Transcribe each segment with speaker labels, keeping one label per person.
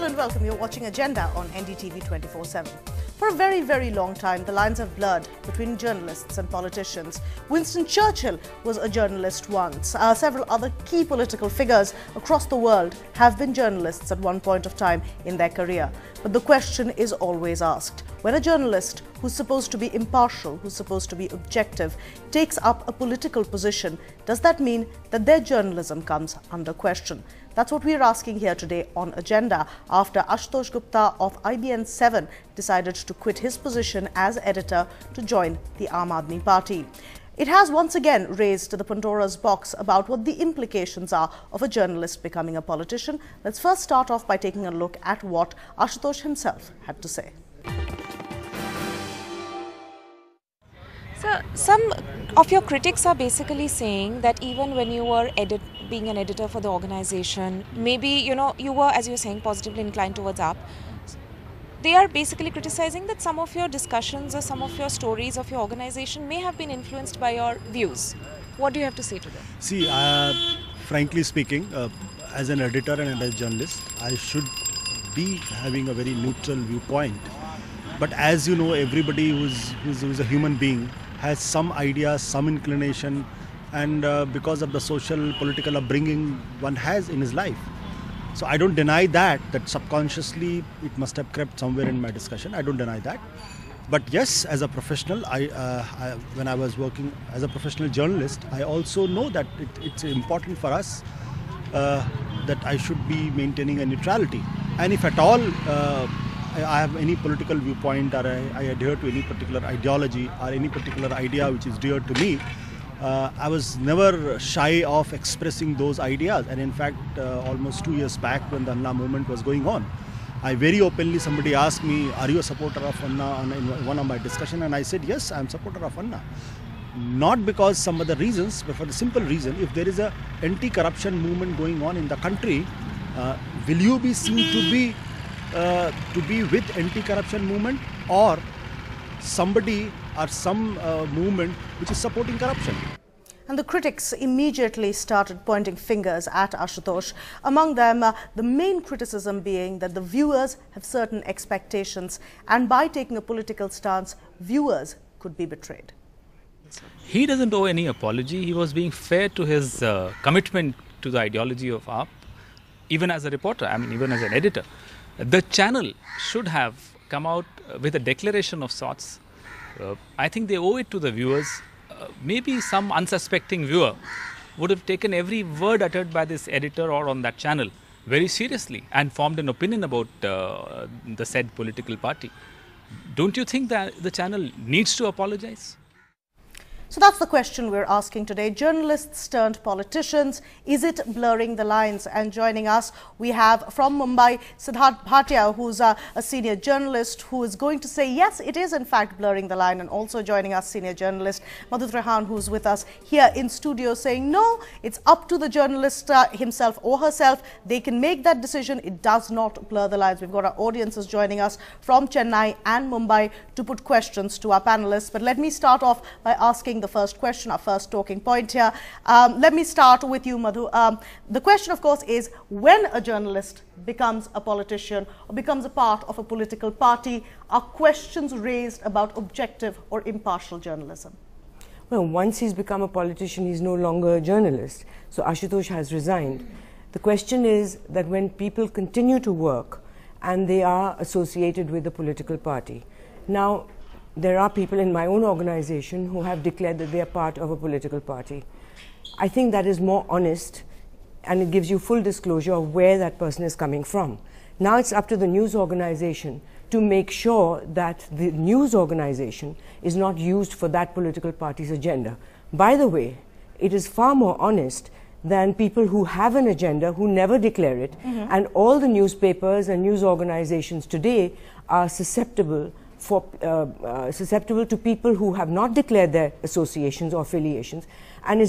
Speaker 1: Hello and welcome. You're watching Agenda on NDTV 24/7. For a very, very long time, the lines have blurred between journalists and politicians. Winston Churchill was a journalist once. Several other key political figures across the world have been journalists at one point of time in their career. But the question is always asked, when a journalist who's supposed to be impartial, who's supposed to be objective, takes up a political position, does that mean that their journalism comes under question? That's what we're asking here today on Agenda after Ashutosh Gupta of IBN7 decided to quit his position as editor to join the Aam Aadmi Party. It has once again raised the Pandora's box about what the implications are of a journalist becoming a politician. Let's first start off by taking a look at what Ashutosh himself had to say.
Speaker 2: So, some of your critics are basically saying that even when you were being an editor for the organization, maybe, you were, as you're saying, positively inclined towards AAP. They are basically criticizing that some of your discussions or some of your stories of your organization may have been influenced by your views. What do you have to say to them?
Speaker 3: See, frankly speaking, as an editor and as a journalist, I should be having a very neutral viewpoint. But as you know, everybody who's a human being has some ideas, some inclination, and because of the social, political upbringing one has in his life. So I don't deny that subconsciously it must have crept somewhere in my discussion. I don't deny that. But yes, as a professional, when I was working as a professional journalist, I also know that it's important for us that I should be maintaining a neutrality. And if at all I have any political viewpoint or I adhere to any particular ideology or any particular idea which is dear to me, I was never shy of expressing those ideas. And in fact, almost 2 years back when the Anna movement was going on, I very openly, somebody asked me, are you a supporter of Anna in one of my discussion? And I said, yes, I am a supporter of Anna. Not because some other reasons, but for the simple reason, if there is a anti-corruption movement going on in the country, will you be seen to be with anti-corruption movement or somebody or some movement which is supporting corruption?
Speaker 1: And the critics immediately started pointing fingers at Ashutosh. Among them, the main criticism being that the viewers have certain expectations, and by taking a political stance, viewers could be betrayed.
Speaker 4: He doesn't owe any apology. He was being fair to his commitment to the ideology of AAP, even as a reporter, even as an editor. The channel should have come out with a declaration of sorts. I think they owe it to the viewers. Maybe some unsuspecting viewer would have taken every word uttered by this editor or on that channel very seriously and formed an opinion about the said political party. Don't you think that the channel needs to apologize?
Speaker 1: So that's the question we're asking today. Journalists turned politicians, is it blurring the lines? And joining us, we have from Mumbai, Siddharth Bhatia, who's a senior journalist, who is going to say, yes, it is in fact blurring the line. And also joining us, senior journalist Madhu Trehan, who's with us here in studio, saying, no, it's up to the journalist himself or herself. They can make that decision. It does not blur the lines. We've got our audiences joining us from Chennai and Mumbai to put questions to our panelists. But let me start off by asking the first question, our first talking point here. Let me start with you, Madhu. The question, of course, is when a journalist becomes a politician or becomes a part of a political party, are questions raised about objective or impartial journalism?
Speaker 5: Well, once he's become a politician, he's no longer a journalist. So Ashutosh has resigned. The question is that when people continue to work and they are associated with a political party. Now, there are people in my own organization who have declared that they are part of a political party. I think that is more honest and it gives you full disclosure of where that person is coming from. Now it's up to the news organization to make sure that the news organization is not used for that political party's agenda. By the way, it is far more honest than people who have an agenda, who never declare it, and all the newspapers and news organizations today are susceptible to people who have not declared their associations or affiliations, and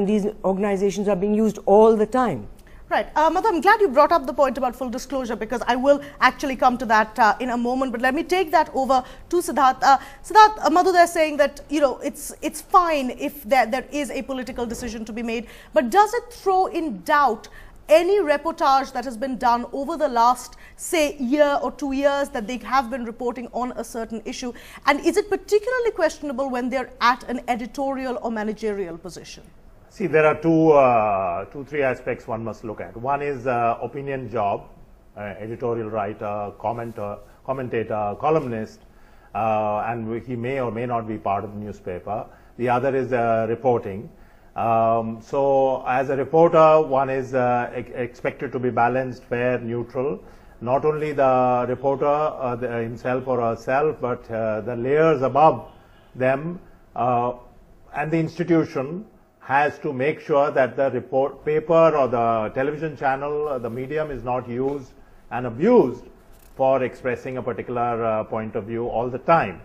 Speaker 5: these organizations are being used all the time.
Speaker 1: Right. Madhu, I'm glad you brought up the point about full disclosure, because I will actually come to that in a moment. But let me take that over to Siddharth. Siddharth, Madhu, they're saying that, it's fine if there is a political decision to be made. But does it throw in doubt any reportage that has been done over the last, say, year or 2 years that they have been reporting on a certain issue? And is it particularly questionable when they're at an editorial or managerial position?
Speaker 6: See, there are three aspects one must look at. One is opinion job, editorial writer, commentator, columnist, and he may or may not be part of the newspaper. The other is reporting. So as a reporter, one is expected to be balanced, fair, neutral. Not only the reporter himself or herself, but the layers above them and the institution has to make sure that the paper or the television channel, the medium is not used and abused for expressing a particular point of view all the time.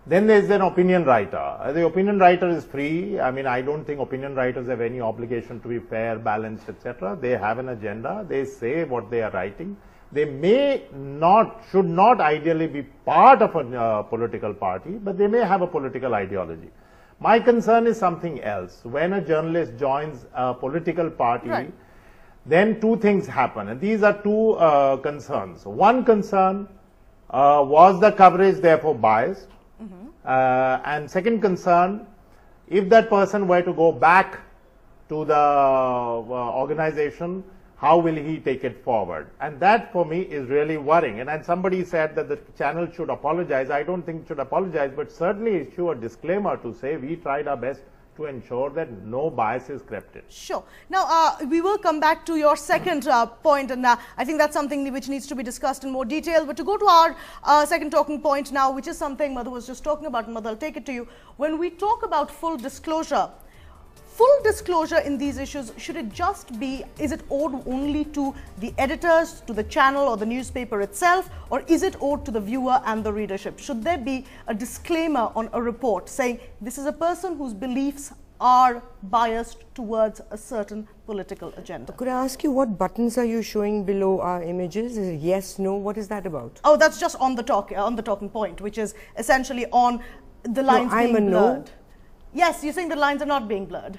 Speaker 6: Then there is an opinion writer. The opinion writer is free. I mean, I don't think opinion writers have any obligation to be fair, balanced, etc. They have an agenda. They say what they are writing. They should not ideally be part of a political party, but they may have a political ideology. My concern is something else. When a journalist joins a political party, right, then two things happen. And these are two concerns. One concern, was the coverage therefore biased? And second concern, if that person were to go back to the organization, how will he take it forward? And that for me is really worrying. And somebody said that the channel should apologize. I don't think it should apologize, but certainly issue a disclaimer to say we tried our best to ensure that no bias is crept in.
Speaker 1: Sure. Now, we will come back to your second point, and I think that's something which needs to be discussed in more detail. But to go to our second talking point now, which is something Madhu was just talking about, and Madhu, I'll take it to you. When we talk about full disclosure in these issues, should it just be, is it owed only to the editors, to the channel or the newspaper itself, or is it owed to the viewer and the readership? Should there be a disclaimer on a report saying this is a person whose beliefs are biased towards a certain political agenda?
Speaker 5: Could I ask you what buttons are you showing below our images? Is it yes, no? What is that about?
Speaker 1: Oh, that's just on the talking point, which is essentially on the lines being blurred. No. Yes, you're saying the lines are not being blurred.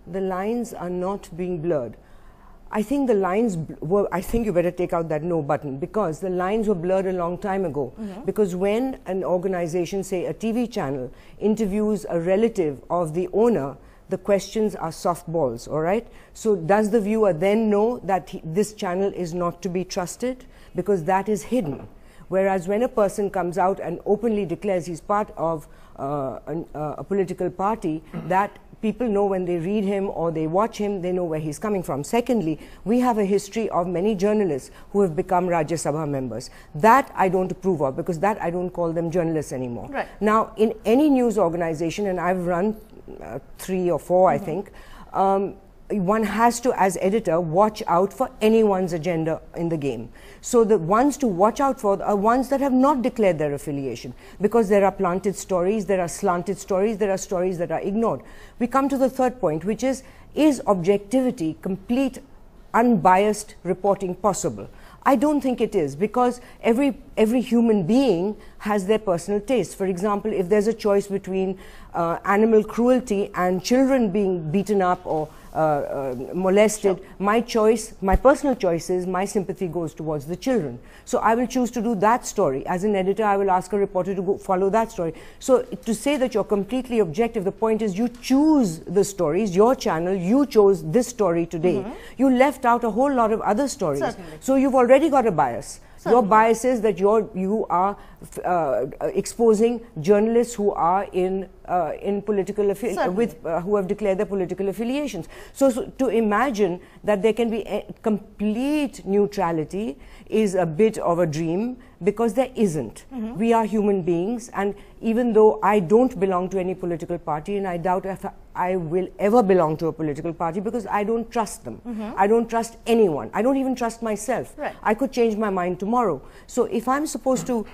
Speaker 5: The lines are not being blurred. I think the lines were, I think you better take out that no button, because the lines were blurred a long time ago. Because when an organization, say a TV channel, interviews a relative of the owner, the questions are softballs, all right? So does the viewer then know that this channel is not to be trusted? Because that is hidden. Whereas when a person comes out and openly declares he's part of a political party, that people know when they read him or they watch him, they know where he's coming from. Secondly, we have a history of many journalists who have become Rajya Sabha members. That I don't approve of, because that I don't call them journalists anymore.
Speaker 1: Right.
Speaker 5: Now, in any news organization, and I've run 3 or 4, I think, one has to, as editor, watch out for anyone's agenda in the game. So the ones to watch out for are ones that have not declared their affiliation, because there are planted stories, there are slanted stories, there are stories that are ignored. We come to the third point, which is objectivity, complete, unbiased reporting possible? I don't think it is, because every human being has their personal taste. For example, if there's a choice between animal cruelty and children being beaten up or molested, sure, my personal choice is my sympathy goes towards the children. So I will choose to do that story. As an editor, I will ask a reporter to go follow that story. So to say that you're completely objective, the point is you choose the stories, your channel, you chose this story today. You left out a whole lot of other stories.
Speaker 1: Certainly.
Speaker 5: So you've already got a bias. Your bias is that you are exposing journalists who are in political who have declared their political affiliations. So to imagine that there can be a complete neutrality is a bit of a dream, because there isn't. We are human beings, and even though I don't belong to any political party, and I doubt if I will ever belong to a political party, because I don't trust them. I don't trust anyone. I don't even trust myself.
Speaker 1: Right.
Speaker 5: I could change my mind tomorrow. So if I'm supposed to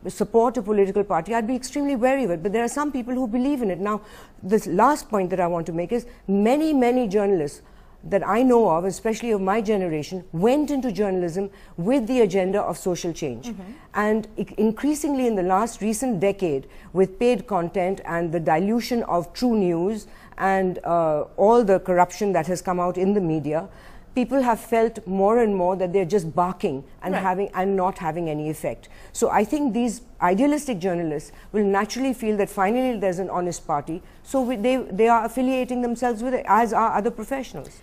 Speaker 5: support a political party, I'd be extremely wary of it. But there are some people who believe in it. Now, this last point that I want to make is many journalists that I know of, especially of my generation, went into journalism with the agenda of social change. And increasingly in the recent decade, with paid content and the dilution of true news and all the corruption that has come out in the media, people have felt more and more that they're just barking and not having any effect. So I think these idealistic journalists will naturally feel that finally there's an honest party, so they are affiliating themselves with it, as are other professionals.